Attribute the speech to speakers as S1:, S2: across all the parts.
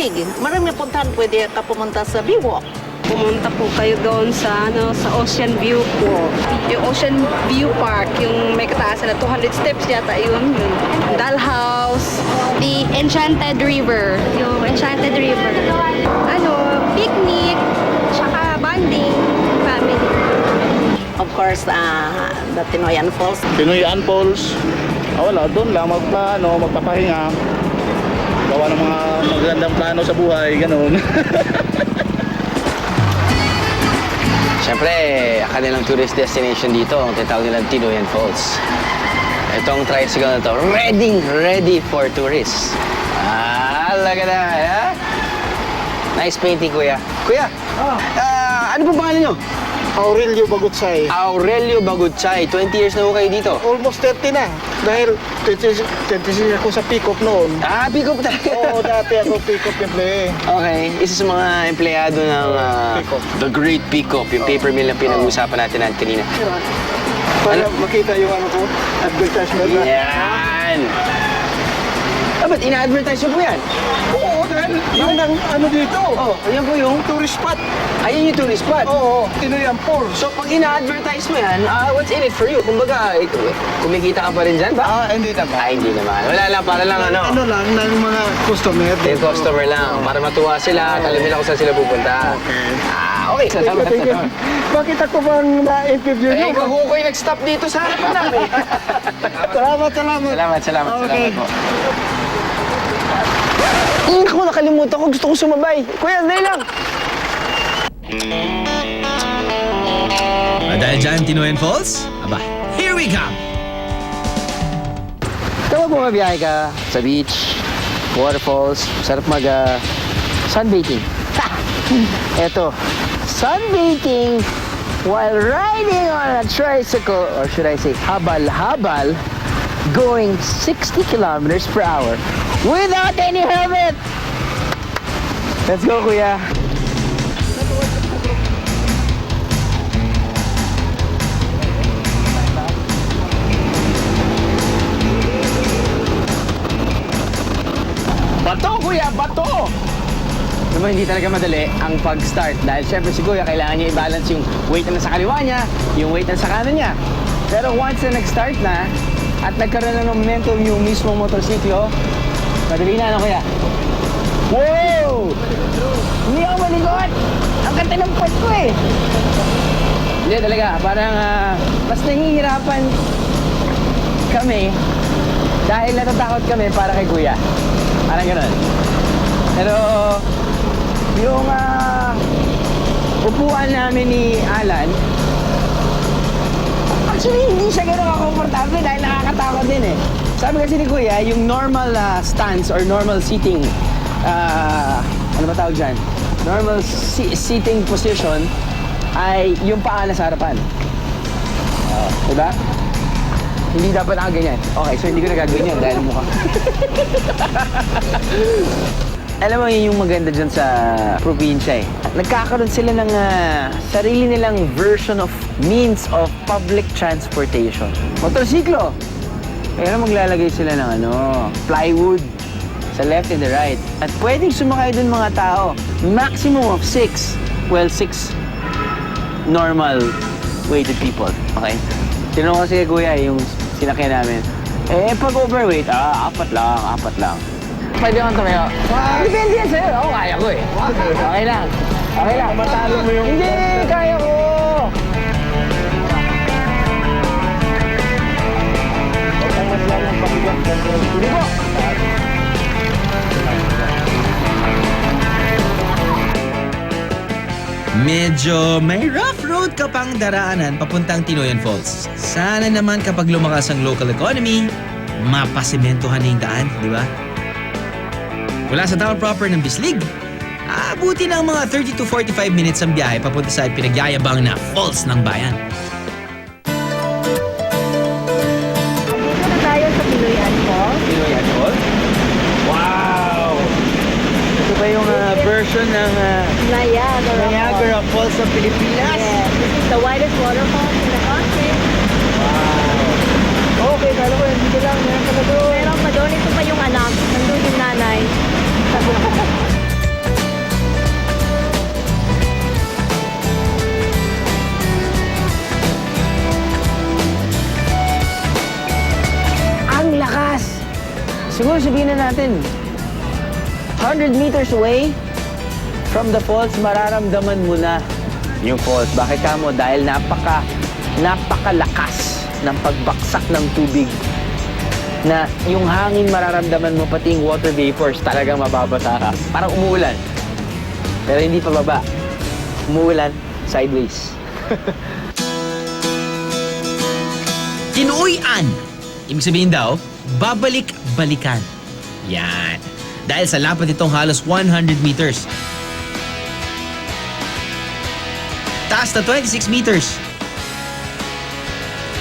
S1: tubig. Marami puntahan, pwede ka pumunta sa Biwok.
S2: Pumunta po kayo doon sa Ocean View po. Yung Ocean View Park, yung may kataasan na 200 steps yata yun. Dollhouse.
S3: The Enchanted River. Yung Enchanted River. Picnic, tsaka bonding, family.
S1: Of course, the Tinoyan Falls.
S4: Tinoyan Falls. Wala, doon lang magpapahinga. Gawa ng mga magandang plano sa buhay, ganun.
S5: Siyempre, kanilang tourist destination dito, ang tinatawag nilang Tinoyan Falls. Itong tricycle na to, ready for tourists. Laga na, ha? Nice painting, kuya. Kuya, ano po pangalan nyo?
S6: Aurelio Bagutsay.
S5: Aurelio Bagutsay. 20 years na po kayo dito.
S6: Almost 30 na. Dahil 26 ako sa pick-up noon.
S5: Pick up talaga.
S6: Oo, dati ako pick-up employee.
S5: Okay, isa sa mga empleyado ng
S6: Pick-up.
S5: The Great Pick-up, yung paper mill na pinag-uusapan natin kanina.
S6: Para makita yung ko, advertisement na.
S5: Yan! Ba't ina-advertise nyo po yan?
S6: Oo, dahil yun ang dito.
S5: Ayan po yung
S6: Tourist spot.
S5: Ayun yung tourist spot.
S6: Oo, Tinoyan Falls.
S5: So, pag ina-advertise mo yan, what's in it for you? Kumbaga, kumikita ka pa rin dyan ba?
S6: Hindi naman.
S5: Hindi naman. Wala lang, para lang
S6: Ano lang, ng mga customer.
S5: Yung customer lang, para matuwa sila, alamin ako saan sila pupunta. Okay. Salamat.
S6: Bakit ako bang na-interview nyo?
S5: Ikaw ko yung nag-stop dito sa harapan namin.
S6: Salamat. Okay.
S5: po. Naku, nakalimutan ko. Gusto kong sumabay. Kuya, dali lang.
S7: Dahil dyan, Tinoyan Falls, here we come!
S5: Kapag bumabiyahe ka sa beach, waterfalls, sarap sunbathing. Eto, sunbathing while riding on a tricycle, or should I say, habal-habal, going 60 kilometers per hour without any helmet! Let's go, kuya! Bato, kuya! Bato! Naman, hindi talaga madali ang pag-start dahil syempre si kuya kailangan niya i-balance yung weight na nasa kaliwa niya, yung weight na sa kanan niya. Pero once na nag-start na at nagkaroon na ng momentum yung mismo motorsiklo, madali na, ano kuya? Wow! Hindi ako maligot! Ang kanta ng pot ko eh! Hindi talaga, parang mas nahihirapan kami dahil natatakot kami para kay kuya. Parang gano'n. Pero yung upuan namin ni Alan, actually hindi siya gano'n komportable dahil nakakatakot din eh. Sabi kasi ni kuya, yung normal stance or normal seating, ano ba tawag dyan? Normal seating position ay yung paa nasa harapan. Diba? Hindi dapat nakaganyan. Okay, so hindi ko nagagawin yan dahil mukha. Alam mo, yun yung maganda dyan sa probinsya eh. Nagkakaroon sila ng sarili nilang version of means of public transportation. Motorsiklo. Pero maglalagay sila ng plywood sa left and the right. At pwedeng sumakay dun mga tao. Maximum of 6. Well, 6 normal weighted people. Okay? Tinanong ko kasi kay kuya yung sinakyan namin. Pag overweight, 4 lang. Pwede kang tumayo. Depende yan sa'yo. Ako, kaya ko eh. Okay lang.
S6: Matalo mo yung...
S5: Hindi, kaya ko. Hindi po.
S7: Medyo may rough road ka pang daraanan papuntang Tinoyan Falls. Sana naman kapag lumakas ang local economy, mapasimentohan na yung daan, di ba? Mula sa town proper ng Bislig, aabuti ng mga 30 to 45 minutes ang biyahe papunta sa pinagyayabang na Falls ng Bayan.
S2: Dito na tayo sa Tinoyan Falls.
S5: Tinoyan Falls? Wow! Ito ba yung version ng Niagara Falls sa Pilipinas?
S2: Yes, this is the widest waterfall in the country.
S6: Okay, kala ko yan. Dito lang. Meron pala doon.
S2: Meron pa doon, ito pa yung anak. Nandun yung nanay.
S5: siguro sabihin na natin, 100 meters away from the falls, mararamdaman mo na yung falls. Bakit ka mo? Dahil napakalakas ng pagbaksak ng tubig na yung hangin mararamdaman mo, pati yung water vapors, talagang mababasa ka. Parang umuulan. Pero hindi pa baba. Umuulan sideways.
S7: Tinuoy-an. Ibig sabihin daw, babalik-balikan. Yan. Dahil sa lapad itong halos 100 meters. Taas na 26 meters.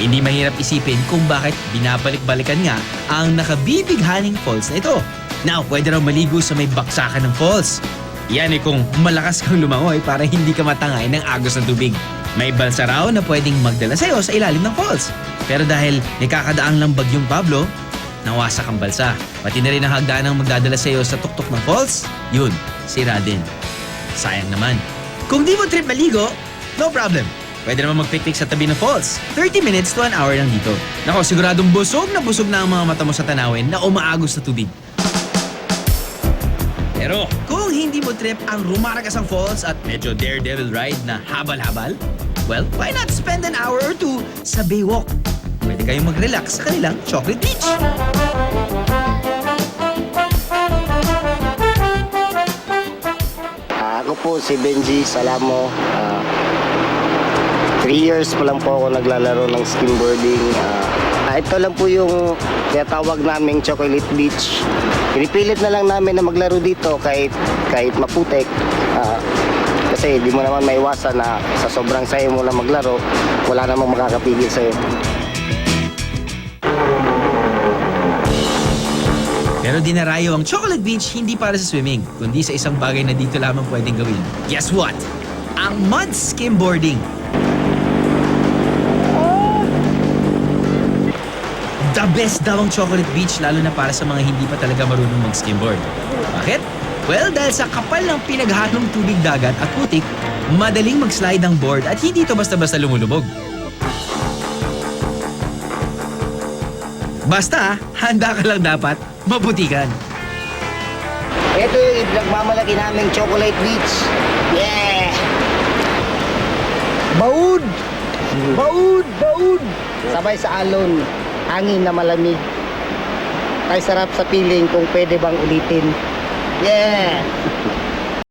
S7: Hindi mahirap isipin kung bakit binabalik-balikan nga ang nakabibighaning falls na ito. Now, pwede raw maligo sa may baksakan ng falls. Yan eh kung malakas kang lumangoy para hindi ka matangay ng agos ng tubig. May balsa raw na pwedeng magdala sa'yo sa ilalim ng falls. Pero dahil nakakadaan lang bagyong Pablo, nawasak ang balsa. Pati na rin ang hagdanang magdadala sa'yo sa tuktok ng falls, yun, sira din. Sayang naman. Kung di mo trip maligo, no problem. Pwede naman mag-picnic sa tabi ng falls. 30 minutes to an hour lang dito. Nako, siguradong busog na ang mga mata mo sa tanawin na umaagos na tubig. Pero kung hindi mo trip ang rumaragas ang falls at medyo daredevil ride na habal-habal, well, why not spend an hour or two sa Baywalk? Pwede kayong mag-relax sa kanilang Chocolate Beach.
S6: Ako po si Benji Salamo. 3 years pa lang po ako naglalaro ng skimboarding. Ito lang po yung tinatawag naming Chocolate Beach. Pinipilit na lang namin na maglaro dito kahit maputik. Kasi di mo naman maiwasan na sa sobrang sayo mo na maglaro, wala namang makakapigil sa'yo.
S7: Pero dinarayo ang Chocolate Beach hindi para sa swimming, kundi sa isang bagay na dito lamang pwedeng gawin. Guess what? Ang mud skimboarding. The best daw ang Chocolate Beach, lalo na para sa mga hindi pa talaga marunong mag-skimboard. Bakit? Well, dahil sa kapal ng pinaghalong tubig dagat at putik, madaling mag-slide ang board at hindi ito basta-basta lumulubog. Basta, handa ka lang dapat maputikan.
S6: Ito yung nagmamalaki naming Chocolate Beach. Yeah! Baud! Baud! Baud! Sabay sa alon, hangin na malamig. Ay sarap sa piling kung pwede bang ulitin. Yeah!